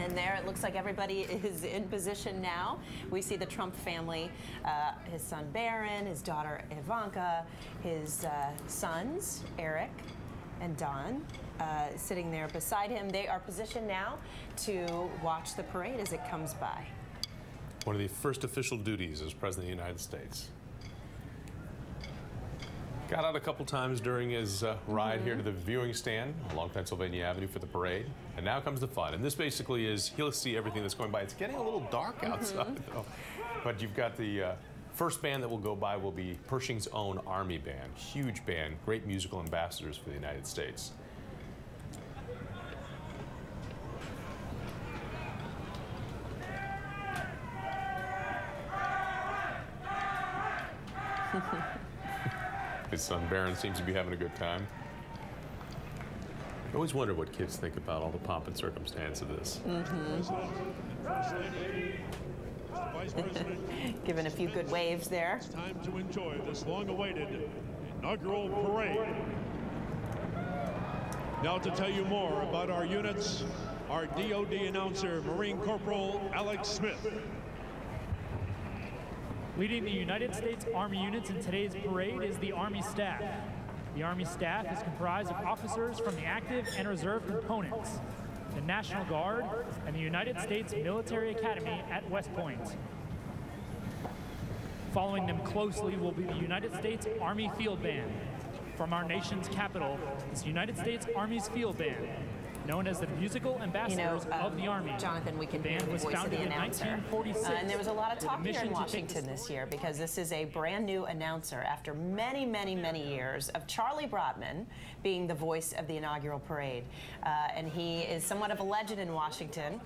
And there it looks like everybody is in position now. We see the Trump family, his son Barron, his daughter Ivanka, his sons Eric and Don, sitting there beside him. They are positioned now to watch the parade as it comes by. One of the first official duties as President of the United States. Got out a couple times during his ride here to the viewing stand along Pennsylvania Avenue for the parade. And now comes the fun. And this basically is, he'll see everything that's going by. It's getting a little dark outside, though. But you've got the first band that will go by will be Pershing's own Army Band. Huge band, great musical ambassadors for the United States. His son Barron seems to be having a good time. I always wonder what kids think about all the pomp and circumstance of this. Giving a few good waves there. It's time to enjoy this long-awaited inaugural parade. Now to tell you more about our units, our DOD announcer, Marine Corporal Alex Smith. Leading the United States Army units in today's parade is the Army staff. The Army staff is comprised of officers from the active and reserve components, the National Guard, and the United States Military Academy at West Point. Following them closely will be the United States Army Field Band. From our nation's capital, it's United States Army's Field Band, known as the musical ambassadors of the Army. Jonathan, we can hear the was voice of founded the in announcer. 1946. And there was a lot of talk here mission in to take Washington this year because this is a brand new announcer after many, many, many years of Charlie Broadman being the voice of the inaugural parade. And he is somewhat of a legend in Washington.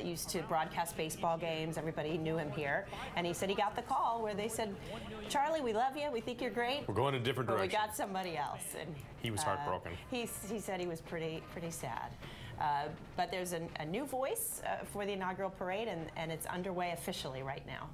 Used to broadcast baseball games. Everybody knew him here. And he said he got the call where they said, Charlie, we love you. We think you're great. We're going in a different direction. But we got somebody else. And he was heartbroken. He said he was pretty sad. But there's a new voice for the inaugural parade, and it's underway officially right now.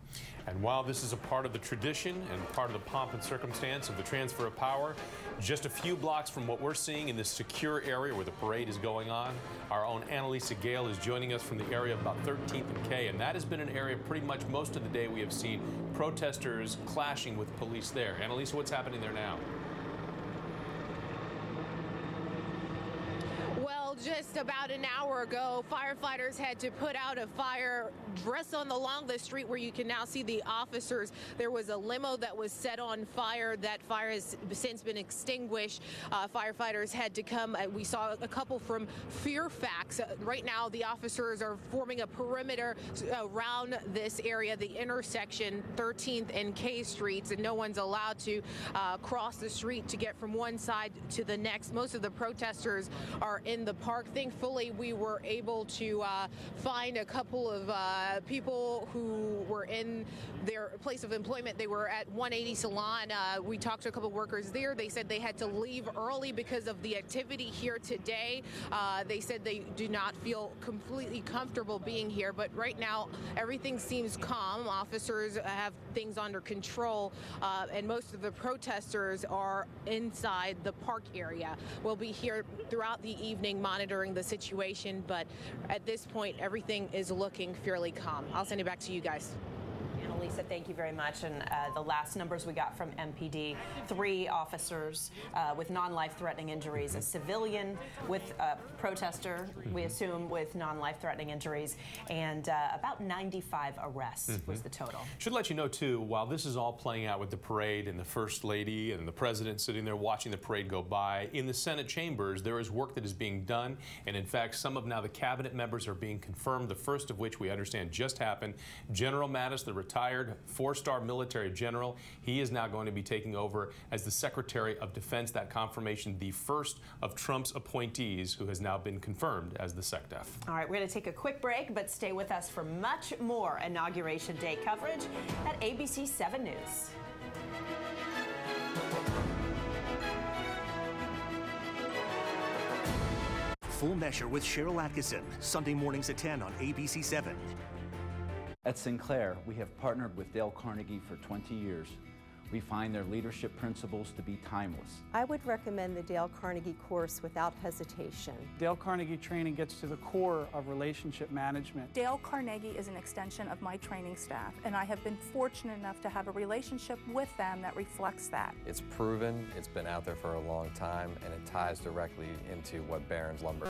And while this is a part of the tradition and part of the pomp and circumstance of the transfer of power, just a few blocks from what we're seeing in this secure area where the parade is going on, our own Annalisa Gale is joining us from the area of about 13th and K, and that has been an area pretty much most of the day we have seen protesters clashing with police there. Annalisa, what's happening there now? Just about an hour ago, firefighters had to put out a fire just along the street where you can now see the officers. There was a limo that was set on fire. That fire has since been extinguished. Firefighters had to come. We saw a couple from Fairfax. Right now, the officers are forming a perimeter around this area, the intersection 13th and K Streets, and no one's allowed to cross the street to get from one side to the next. Most of the protesters are in the park. Thankfully, we were able to find a couple of people who were in their place of employment. They were at 180 Salon. We talked to a couple of workers there. They said they had to leave early because of the activity here today. They said they do not feel completely comfortable being here, but right now everything seems calm. Officers have things under control, and most of the protesters are inside the park area. We'll be here throughout the evening monitoring the situation, but at this point, everything is looking fairly calm. I'll send it back to you guys. Annalisa, thank you very much. And the last numbers we got from MPD, 3 officers with non-life-threatening injuries, a civilian with a protester, we assume, with non-life-threatening injuries, and about 95 arrests was the total. Should let you know, too, while this is all playing out with the parade and the First Lady and the President sitting there watching the parade go by, in the Senate chambers, there is work that is being done. And in fact, some of now the cabinet members are being confirmed, the first of which we understand just happened. General Mattis, the retired 4-star military general, he is now going to be taking over as the Secretary of Defense. That confirmation, the first of Trump's appointees who has now been confirmed as the SecDef. All right, we're going to take a quick break, but stay with us for much more Inauguration Day coverage at ABC 7 News. Full Measure with Cheryl Atkinson, Sunday mornings at 10 on ABC 7. At Sinclair, we have partnered with Dale Carnegie for 20 years. We find their leadership principles to be timeless. I would recommend the Dale Carnegie course without hesitation. Dale Carnegie training gets to the core of relationship management. Dale Carnegie is an extension of my training staff, and I have been fortunate enough to have a relationship with them that reflects that. It's proven, it's been out there for a long time, and it ties directly into what Barron's Lumber